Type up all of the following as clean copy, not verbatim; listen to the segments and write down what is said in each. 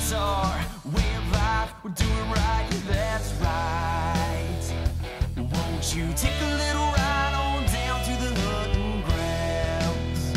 It's our way of life, we're doing right, that's right. Won't you take a little ride on down to the hunting grounds?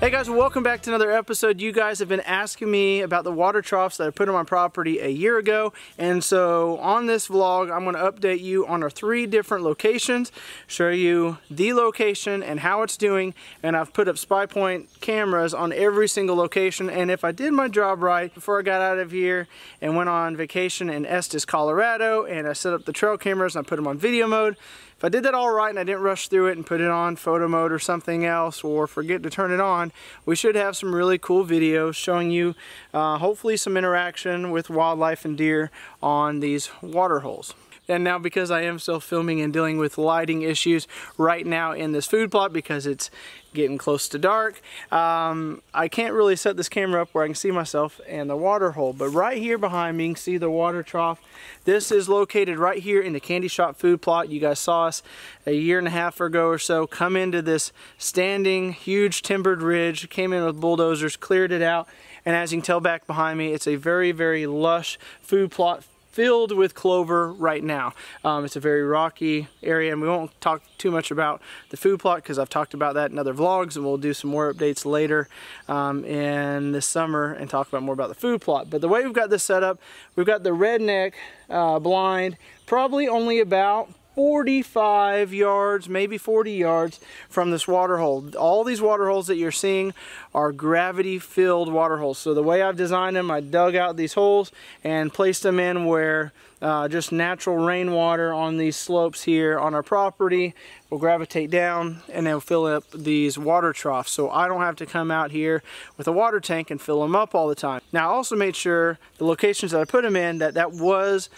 Hey guys, welcome back to another episode. You guys have been asking me about the water troughs that I put on my property a year ago, and so on this vlog I'm going to update you on our 3 different locations, show you the location and how it's doing, and I've put up spy point cameras on every single location. And if I did my job right before I got out of here and went on vacation in Estes, Colorado, and I set up the trail cameras and I put them on video mode, if I did that all right and I didn't rush through it and put it on photo mode or something else, or forget to turn it on, we should have some really cool videos showing you hopefully some interaction with wildlife and deer on these water holes. And now, because I am still filming and dealing with lighting issues right now in this food plot because it's getting close to dark, I can't really set this camera up where I can see myself and the water hole. But right here behind me, you can see the water trough. This is located right here in the candy shop food plot. You guys saw us a year and a half ago or so come into this standing, huge timbered ridge, came in with bulldozers, cleared it out, and as you can tell back behind me, it's a very, very lush food plot filled with clover right now. It's a very rocky area, and we won't talk too much about the food plot because I've talked about that in other vlogs, and we'll do some more updates later in the summer and talk about more about the food plot. But the way we've got this set up, we've got the redneck blind, probably only about 45 yards, maybe 40 yards from this water hole. All these water holes that you're seeing are gravity filled water holes. So the way I've designed them, I dug out these holes and placed them in where just natural rainwater on these slopes here on our property will gravitate down and they'll fill up these water troughs. So I don't have to come out here with a water tank and fill them up all the time. Now I also made sure the locations that I put them in that was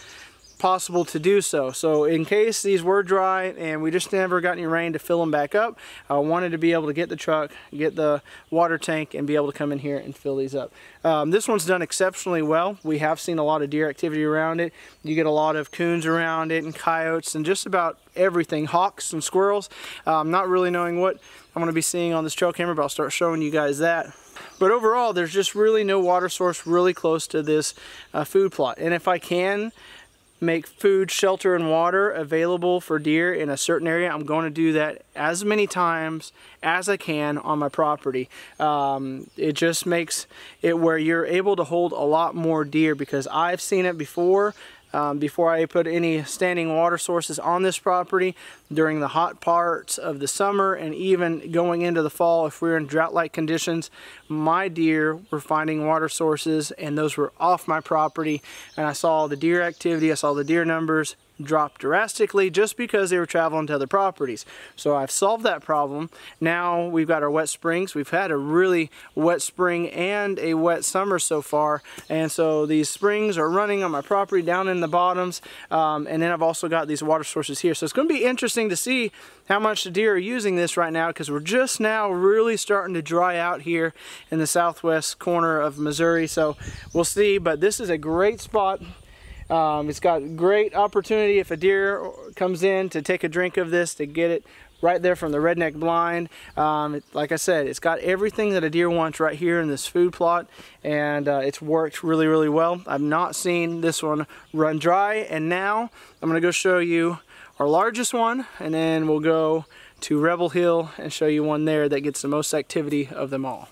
possible to do so. So in case these were dry and we just never got any rain to fill them back up, I wanted to be able to get the truck, get the water tank, and be able to come in here and fill these up. This one's done exceptionally well. We have seen a lot of deer activity around it. You get a lot of coons around it and coyotes and just about everything, hawks and squirrels. Not really knowing what I'm going to be seeing on this trail camera, but I'll start showing you guys that. But overall, there's just really no water source really close to this food plot. And if I can make food, shelter, and water available for deer in a certain area, I'm going to do that as many times as I can on my property. It just makes it where you're able to hold a lot more deer, because I've seen it before. Before I put any standing water sources on this property, during the hot parts of the summer and even going into the fall, if we're in drought-like conditions, my deer were finding water sources and those were off my property, and I saw the deer activity, I saw the deer numbers drop drastically just because they were traveling to other properties. So I've solved that problem. Now we've got our wet springs. We've had a really wet spring and a wet summer so far, and so these springs are running on my property down in the bottoms, and then I've also got these water sources here. So it's going to be interesting to see how much the deer are using this right now, because we're just now really starting to dry out here in the southwest corner of Missouri. So we'll see, but this is a great spot. It's got great opportunity if a deer comes in to take a drink of this, to get it right there from the redneck blind. Like I said, it's got everything that a deer wants right here in this food plot, and it's worked really, really well. I've not seen this one run dry, and now I'm going to go show you our largest one, and then we'll go to Rebel Hill and show you one there that gets the most activity of them all.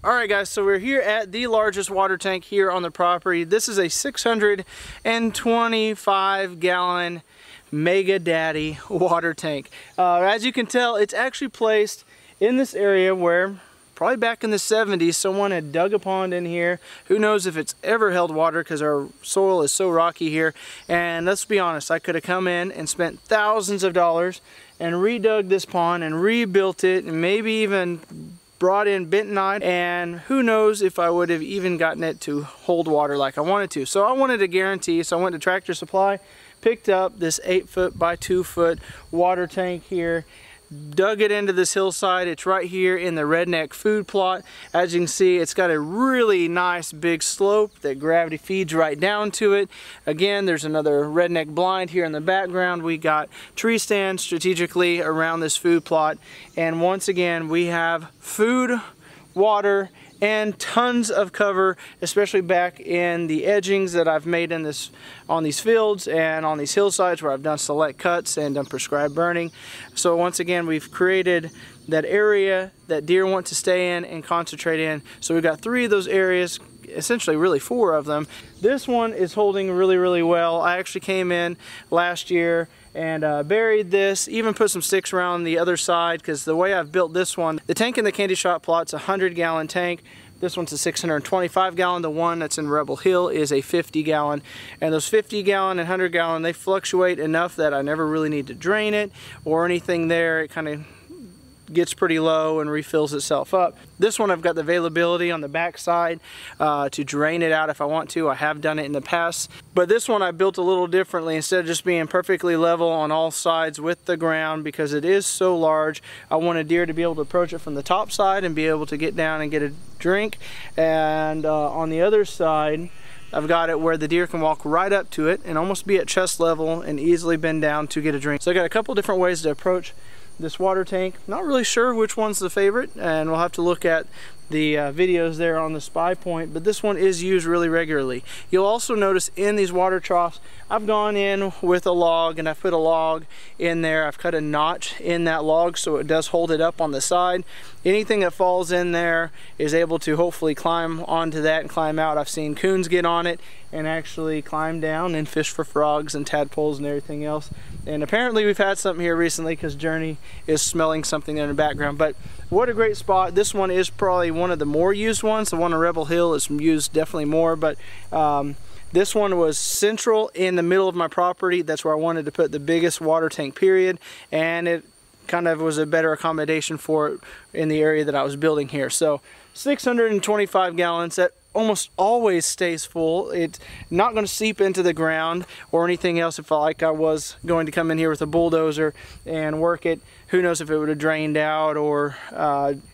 Alright guys, so we're here at the largest water tank here on the property. This is a 625 gallon Mega Daddy water tank. As you can tell, it's actually placed in this area where probably back in the 70s someone had dug a pond in here. Who knows if it's ever held water, because our soil is so rocky here. And let's be honest, I could have come in and spent thousands of dollars and redug this pond and rebuilt it, and maybe even brought in bentonite, and who knows if I would have even gotten it to hold water like I wanted to. So I wanted a guarantee, so I went to Tractor Supply, picked up this 8-foot by 2-foot water tank here, dug it into this hillside. It's right here in the redneck food plot. As you can see, it's got a really nice big slope that gravity feeds right down to it. Again, there's another redneck blind here in the background. We got tree stands strategically around this food plot, and once again we have food, water, and tons of cover, especially back in the edgings that I've made in this on these fields and on these hillsides where I've done select cuts and done prescribed burning. So once again, we've created that area that deer want to stay in and concentrate in. So we've got 3 of those areas, essentially really 4 of them. This one is holding really well. I actually came in last year and buried this, even put some sticks around the other side, because the way I've built this one, the tank in the candy shot plot's a 100-gallon tank. This one's a 625-gallon. The one that's in Rebel Hill is a 50-gallon. And those 50-gallon and 100-gallon, they fluctuate enough that I never really need to drain it or anything there. It kind of gets pretty low and refills itself up. This one I've got the availability on the back side to drain it out if I want to. I have done it in the past, but this one I built a little differently. Instead of just being perfectly level on all sides with the ground, because it is so large, I want a deer to be able to approach it from the top side and be able to get down and get a drink. And on the other side, I've got it where the deer can walk right up to it and almost be at chest level and easily bend down to get a drink. So I got a couple different ways to approach this water tank. Not really sure which one's the favorite, and we'll have to look at the videos there on the spy point, but this one is used really regularly. You'll also notice in these water troughs, I've gone in with a log and I've put a log in there. I've cut a notch in that log so it does hold it up on the side. Anything that falls in there is able to hopefully climb onto that and climb out. I've seen coons get on it and actually climb down and fish for frogs and tadpoles and everything else. And apparently we've had something here recently because Journey is smelling something in the background. But what a great spot. This one is probably one of the more used ones. The one on Rebel Hill is used definitely more, but this one was central in the middle of my property. That's where I wanted to put the biggest water tank period, and it kind of was a better accommodation for it in the area that I was building here. So 625 gallons, that almost always stays full. It's not going to seep into the ground or anything else. If I was going to come in here with a bulldozer and work it, who knows if it would have drained out or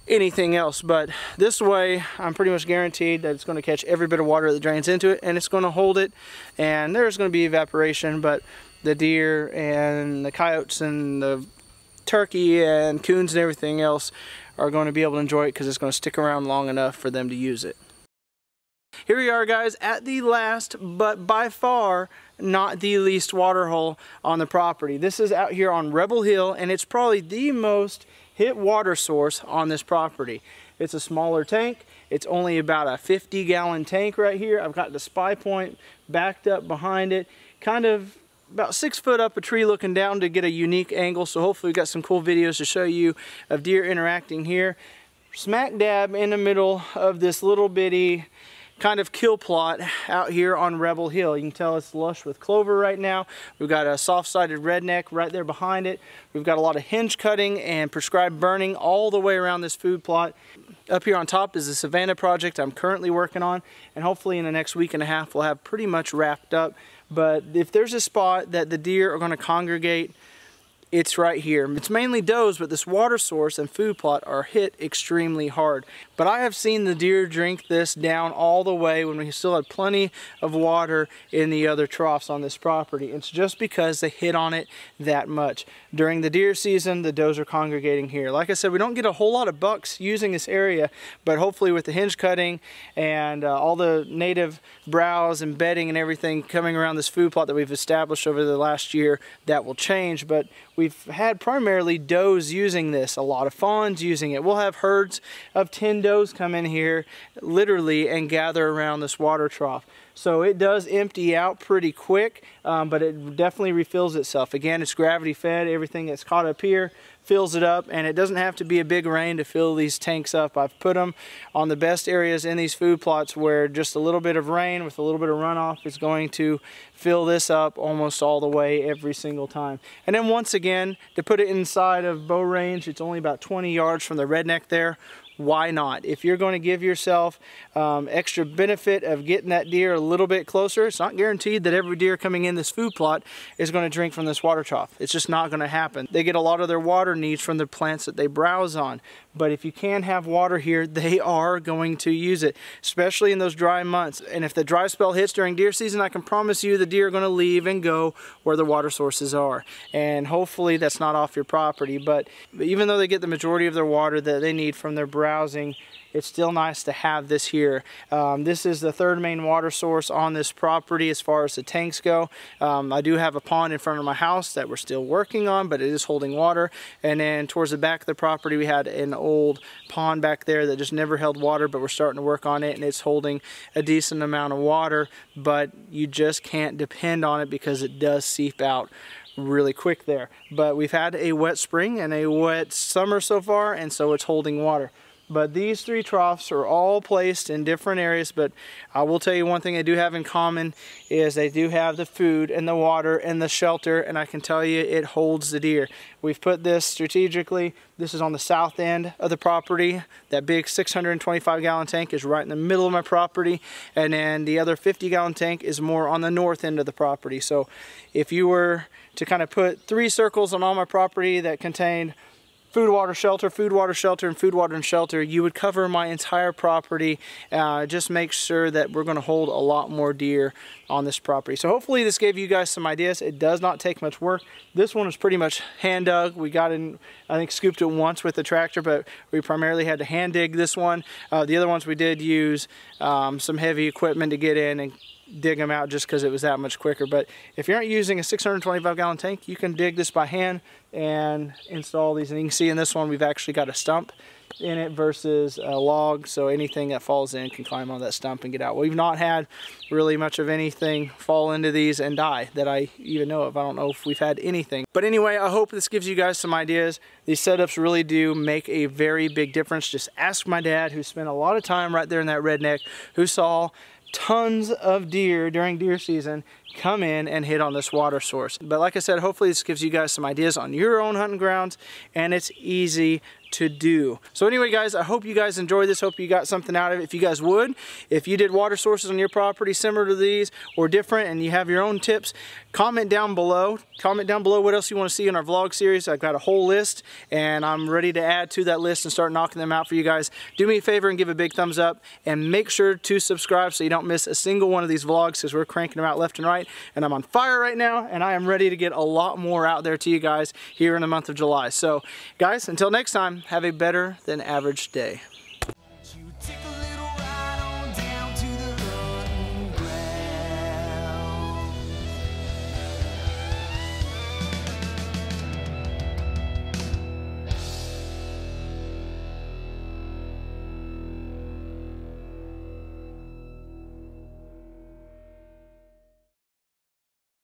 anything else. But this way, I'm pretty much guaranteed that it's going to catch every bit of water that drains into it, and it's going to hold it. And there's going to be evaporation, but the deer and the coyotes and the turkey and coons and everything else are going to be able to enjoy it because it's going to stick around long enough for them to use it. Here we are, guys, at the last, but by far not the least water hole on the property. This is out here on Rebel Hill, and it's probably the most hit water source on this property. It's a smaller tank. It's only about a 50-gallon tank right here. I've got the spy point backed up behind it, kind of about 6 foot up a tree looking down to get a unique angle. So hopefully we've got some cool videos to show you of deer interacting here. Smack dab in the middle of this little bitty kind of kill plot out here on Rebel Hill. You can tell it's lush with clover right now. We've got a soft-sided redneck right there behind it. We've got a lot of hinge cutting and prescribed burning all the way around this food plot. Up here on top is the Savannah project I'm currently working on, and hopefully in the next week and a half we'll have pretty much wrapped up. But if there's a spot that the deer are going to congregate, it's right here. It's mainly does, but this water source and food plot are hit extremely hard. But I have seen the deer drink this down all the way when we still had plenty of water in the other troughs on this property. It's just because they hit on it that much. During the deer season, the does are congregating here. Like I said, we don't get a whole lot of bucks using this area, but hopefully with the hinge cutting and all the native browse and bedding and everything coming around this food plot that we've established over the last year, that will change. But we've had primarily does using this, a lot of fawns using it. We'll have herds of 10 does come in here literally and gather around this water trough. So it does empty out pretty quick, but it definitely refills itself. Again, it's gravity fed. Everything that's caught up here fills it up, and it doesn't have to be a big rain to fill these tanks up. I've put them on the best areas in these food plots where just a little bit of rain with a little bit of runoff is going to fill this up almost all the way every single time. And then once again, to put it inside of bow range, it's only about 20 yards from the redneck there. Why not? If you're going to give yourself extra benefit of getting that deer a little bit closer, it's not guaranteed that every deer coming in this food plot is going to drink from this water trough. It's just not going to happen. They get a lot of their water needs from the plants that they browse on. But if you can have water here, they are going to use it, especially in those dry months. And if the dry spell hits during deer season, I can promise you the deer are going to leave and go where the water sources are. And hopefully that's not off your property. But even though they get the majority of their water that they need from their browse browsing, it's still nice to have this here. This is the third main water source on this property as far as the tanks go. I do have a pond in front of my house that we're still working on, but it is holding water. And then towards the back of the property, we had an old pond back there that just never held water, but we're starting to work on it, and it's holding a decent amount of water, but you just can't depend on it because it does seep out really quick there. But we've had a wet spring and a wet summer so far, and so it's holding water. But these three troughs are all placed in different areas, but I will tell you one thing they do have in common is they do have the food and the water and the shelter, and I can tell you it holds the deer. We've put this strategically. This is on the south end of the property. That big 625-gallon tank is right in the middle of my property, and then the other 50-gallon tank is more on the north end of the property. So if you were to kind of put 3 circles on all my property that contained food, water, shelter, food, water, shelter, and food, water, and shelter, you would cover my entire property. Just make sure that we're going to hold a lot more deer on this property. So hopefully this gave you guys some ideas. It does not take much work. This one was pretty much hand dug. We got in, I think, scooped it once with the tractor, but we primarily had to hand dig this one. The other ones we did use some heavy equipment to get in and dig them out just because it was that much quicker. But if you aren't using a 625-gallon tank, you can dig this by hand and install these. And you can see in this one we've actually got a stump in it versus a log, so anything that falls in can climb on that stump and get out. We've not had really much of anything fall into these and die that I even know of. I don't know if we've had anything. But anyway, I hope this gives you guys some ideas. These setups really do make a very big difference. Just ask my dad, who spent a lot of time right there in that redneck, who saw tons of deer during deer season come in and hit on this water source. But like I said, hopefully this gives you guys some ideas on your own hunting grounds, and it's easy to do. So anyway, guys, I hope you guys enjoyed this. Hope you got something out of it. If you guys would, if you did water sources on your property similar to these or different and you have your own tips, comment down below. Comment down below what else you want to see in our vlog series. I've got a whole list and I'm ready to add to that list and start knocking them out for you guys. Do me a favor and give a big thumbs up, and make sure to subscribe so you don't miss a single one of these vlogs, because we're cranking them out left and right, and I'm on fire right now, and I am ready to get a lot more out there to you guys here in the month of July. So guys, until next time, have a better than average day.